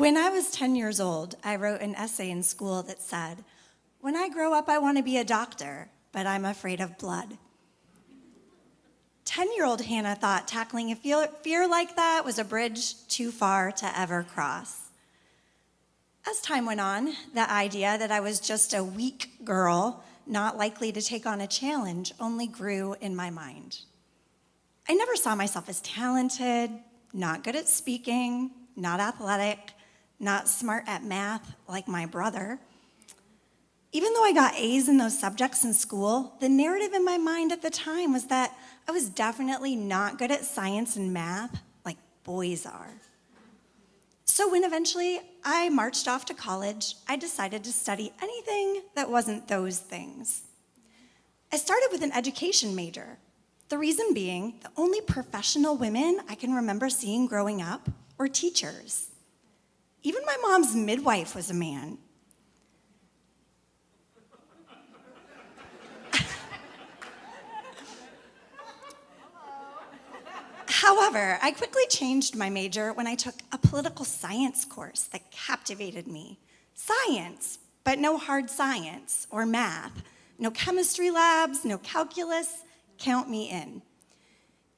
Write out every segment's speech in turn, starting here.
When I was 10 years old, I wrote an essay in school that said, "When I grow up, I want to be a doctor, but I'm afraid of blood." 10-year-old Hannah thought tackling a fear like that was a bridge too far to ever cross. As time went on, the idea that I was just a weak girl, not likely to take on a challenge, only grew in my mind. I never saw myself as talented, not good at speaking, not athletic, not smart at math like my brother. Even though I got A's in those subjects in school, the narrative in my mind at the time was that I was definitely not good at science and math like boys are. So when eventually I marched off to college, I decided to study anything that wasn't those things. I started with an education major. The reason being, the only professional women I can remember seeing growing up were teachers. Even my mom's midwife was a man. However, I quickly changed my major when I took a political science course that captivated me. Science, but no hard science or math. No chemistry labs, no calculus. Count me in.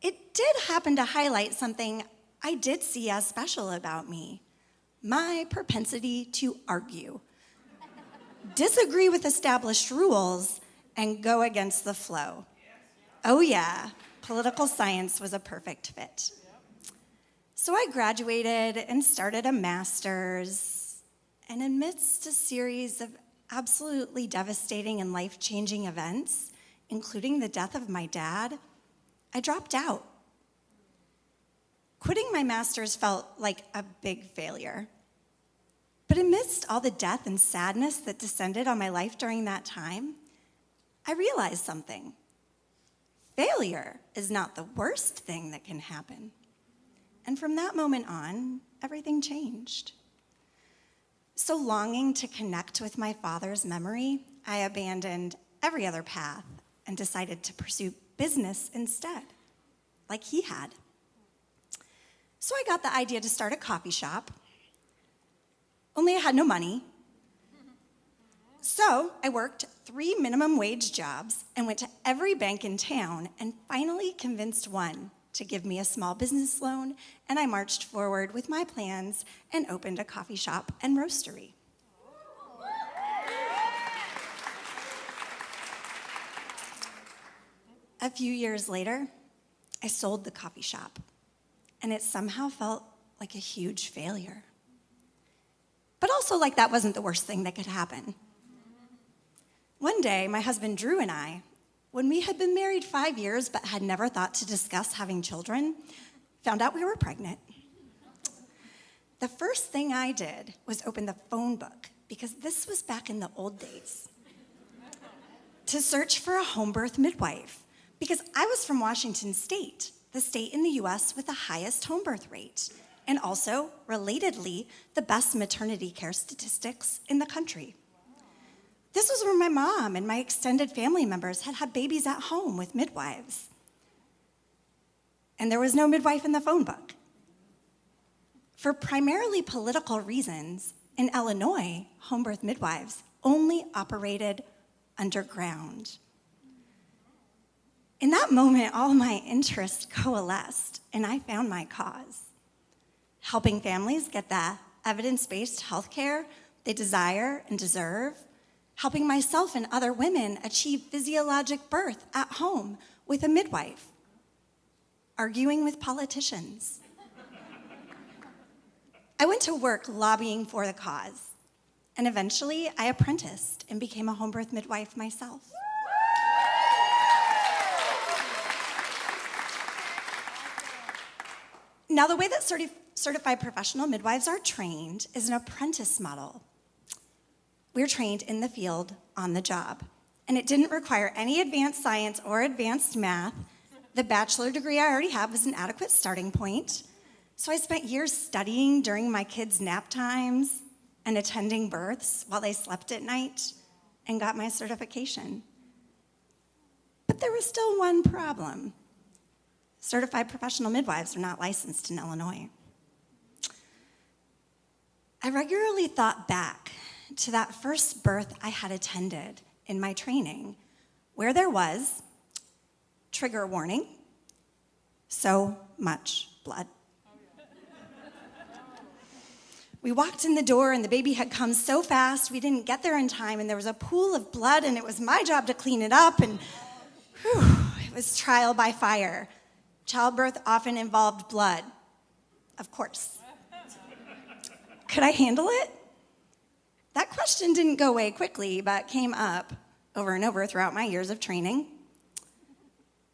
It did happen to highlight something I did see as special about me: my propensity to argue, disagree with established rules, and go against the flow. Oh yeah, political science was a perfect fit. So I graduated and started a master's, and amidst a series of absolutely devastating and life-changing events, including the death of my dad, I dropped out. Quitting my master's felt like a big failure. But amidst all the death and sadness that descended on my life during that time, I realized something. Failure is not the worst thing that can happen. And from that moment on, everything changed. So longing to connect with my father's memory, I abandoned every other path and decided to pursue business instead, like he had. So I got the idea to start a coffee shop, only I had no money. So I worked 3 minimum wage jobs and went to every bank in town and finally convinced one to give me a small business loan, and I marched forward with my plans and opened a coffee shop and roastery. A few years later, I sold the coffee shop, and it somehow felt like a huge failure. But also like that wasn't the worst thing that could happen. One day, my husband Drew and I, when we had been married 5 years but had never thought to discuss having children, found out we were pregnant. The first thing I did was open the phone book, because this was back in the old days, to search for a home birth midwife, because I was from Washington State, the state in the US with the highest home birth rate, and also, relatedly, the best maternity care statistics in the country. This was where my mom and my extended family members had had babies at home with midwives. And there was no midwife in the phone book. For primarily political reasons, in Illinois, home birth midwives only operated underground. In that moment, all my interests coalesced, and I found my cause: helping families get the evidence-based healthcare they desire and deserve, helping myself and other women achieve physiologic birth at home with a midwife, arguing with politicians. I went to work lobbying for the cause, and eventually I apprenticed and became a home birth midwife myself. Now, the way that certified professional midwives are trained is an apprentice model. We're trained in the field, on the job, and it didn't require any advanced science or advanced math. The bachelor degree I already have was an adequate starting point. So I spent years studying during my kids' nap times and attending births while they slept at night and got my certification. But there was still one problem. Certified professional midwives are not licensed in Illinois. I regularly thought back to that first birth I had attended in my training, where there was, trigger warning, so much blood. We walked in the door and the baby had come so fast, we didn't get there in time, and there was a pool of blood, and it was my job to clean it up, and it was trial by fire. Childbirth often involved blood, of course. Could I handle it? That question didn't go away quickly, but came up over and over throughout my years of training.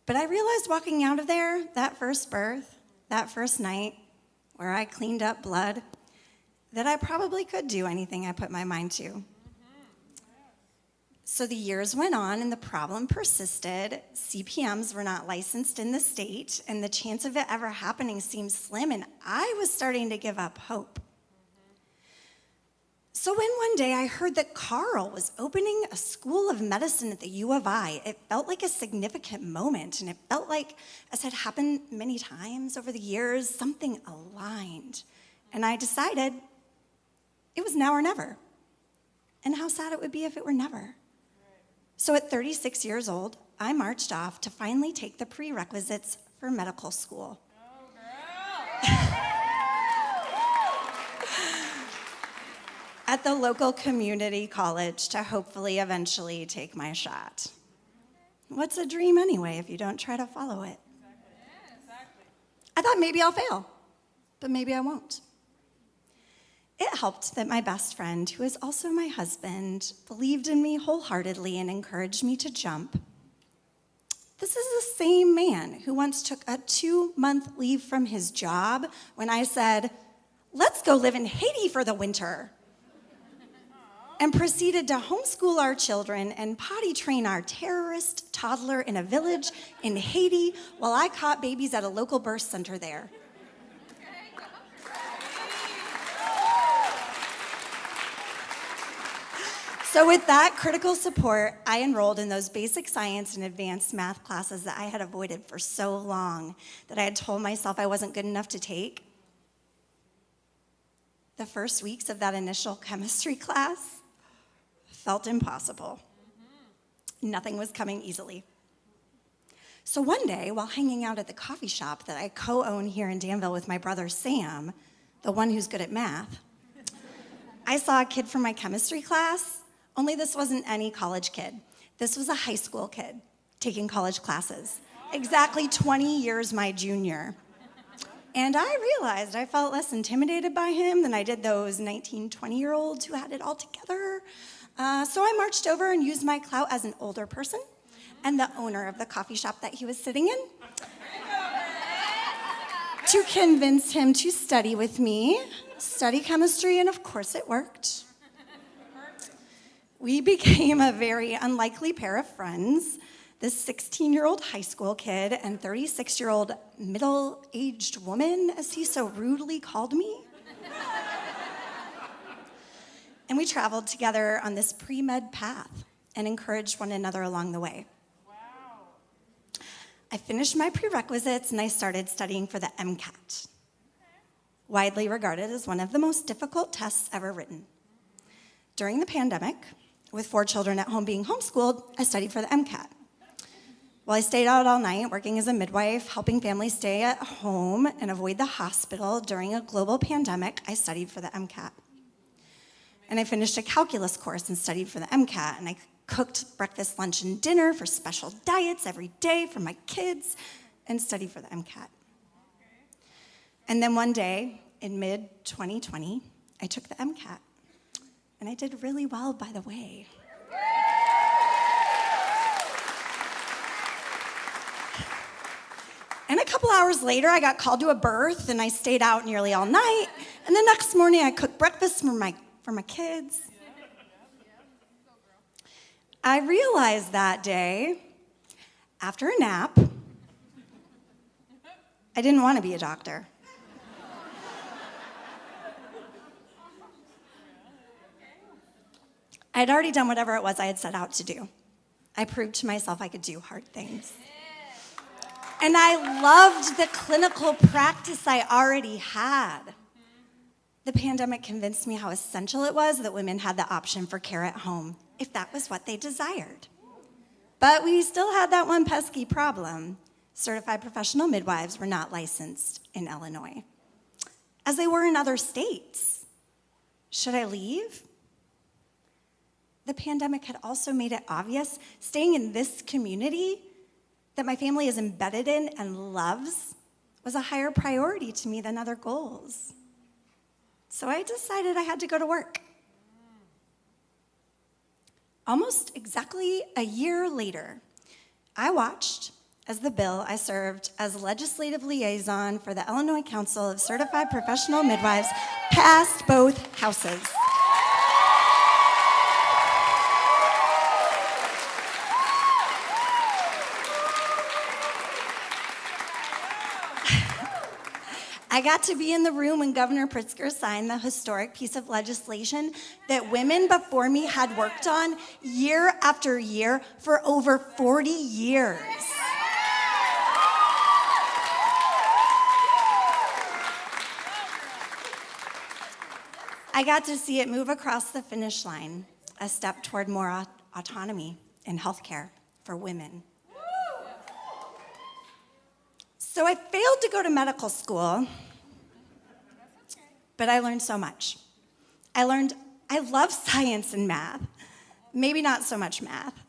But I realized walking out of there, that first birth, that first night, where I cleaned up blood, that I probably could do anything I put my mind to. So the years went on and the problem persisted. CPMs were not licensed in the state, and the chance of it ever happening seemed slim, and I was starting to give up hope. So when one day I heard that Carl was opening a school of medicine at the U of I, it felt like a significant moment, and it felt like, as had happened many times over the years, something aligned. And I decided it was now or never, and how sad it would be if it were never. So at 36 years old, I marched off to finally take the prerequisites for medical school. At the local community college to hopefully eventually take my shot. What's a dream anyway if you don't try to follow it? I thought maybe I'll fail, but maybe I won't. It helped that my best friend, who is also my husband, believed in me wholeheartedly and encouraged me to jump. This is the same man who once took a 2-month leave from his job when I said, "Let's go live in Haiti for the winter," and proceeded to homeschool our children and potty train our terrorist toddler in a village in Haiti while I caught babies at a local birth center there. So with that critical support, I enrolled in those basic science and advanced math classes that I had avoided for so long, that I had told myself I wasn't good enough to take. The first weeks of that initial chemistry class felt impossible. Nothing was coming easily. So one day, while hanging out at the coffee shop that I co-own here in Danville with my brother Sam, the one who's good at math, I saw a kid from my chemistry class. Only this wasn't any college kid. This was a high school kid taking college classes, exactly 20 years my junior. And I realized I felt less intimidated by him than I did those 19, 20-year-olds who had it all together. So I marched over and used my clout as an older person and the owner of the coffee shop that he was sitting in to convince him to study with me, study chemistry, and of course it worked. We became a very unlikely pair of friends, this 16-year-old high school kid and 36-year-old middle-aged woman, as he so rudely called me. And we traveled together on this pre-med path and encouraged one another along the way. Wow. I finished my prerequisites and I started studying for the MCAT, widely regarded as one of the most difficult tests ever written. During the pandemic, with 4 children at home being homeschooled, I studied for the MCAT. While I stayed out all night working as a midwife, helping families stay at home and avoid the hospital during a global pandemic, I studied for the MCAT. And I finished a calculus course and studied for the MCAT, and I cooked breakfast, lunch, and dinner for special diets every day for my kids, and studied for the MCAT. And then one day, in mid-2020, I took the MCAT. And I did really well, by the way. And a couple hours later, I got called to a birth, and I stayed out nearly all night. And the next morning, I cooked breakfast for my kids. I realized that day, after a nap, I didn't want to be a doctor. I had already done whatever it was I had set out to do. I proved to myself I could do hard things. And I loved the clinical practice I already had. The pandemic convinced me how essential it was that women had the option for care at home, if that was what they desired. But we still had that one pesky problem. Certified professional midwives were not licensed in Illinois, as they were in other states. Should I leave? The pandemic had also made it obvious staying in this community that my family is embedded in and loves was a higher priority to me than other goals. So I decided I had to go to work. Almost exactly a year later, I watched as the bill I served as legislative liaison for the Illinois Council of Certified Professional Midwives passed both houses. I got to be in the room when Governor Pritzker signed the historic piece of legislation that women before me had worked on year after year for over 40 years. I got to see it move across the finish line, a step toward more autonomy in healthcare for women. So I failed to go to medical school, but I learned so much. I love science and math, maybe not so much math.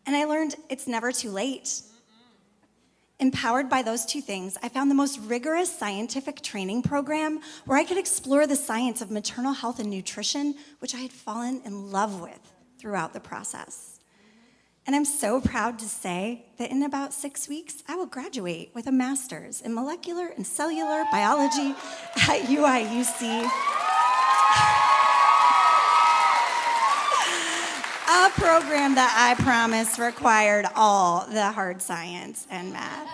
And I learned it's never too late. Empowered by those two things, I found the most rigorous scientific training program where I could explore the science of maternal health and nutrition, which I had fallen in love with throughout the process. And I'm so proud to say that in about 6 weeks, I will graduate with a master's in Molecular and Cellular Biology at UIUC. A program that I promised required all the hard science and math.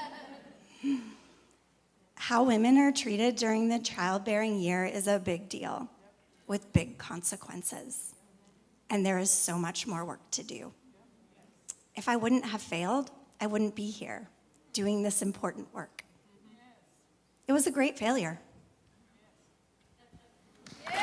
How women are treated during the childbearing year is a big deal with big consequences. And there is so much more work to do. If I wouldn't have failed, I wouldn't be here doing this important work. It was a great failure. Yeah.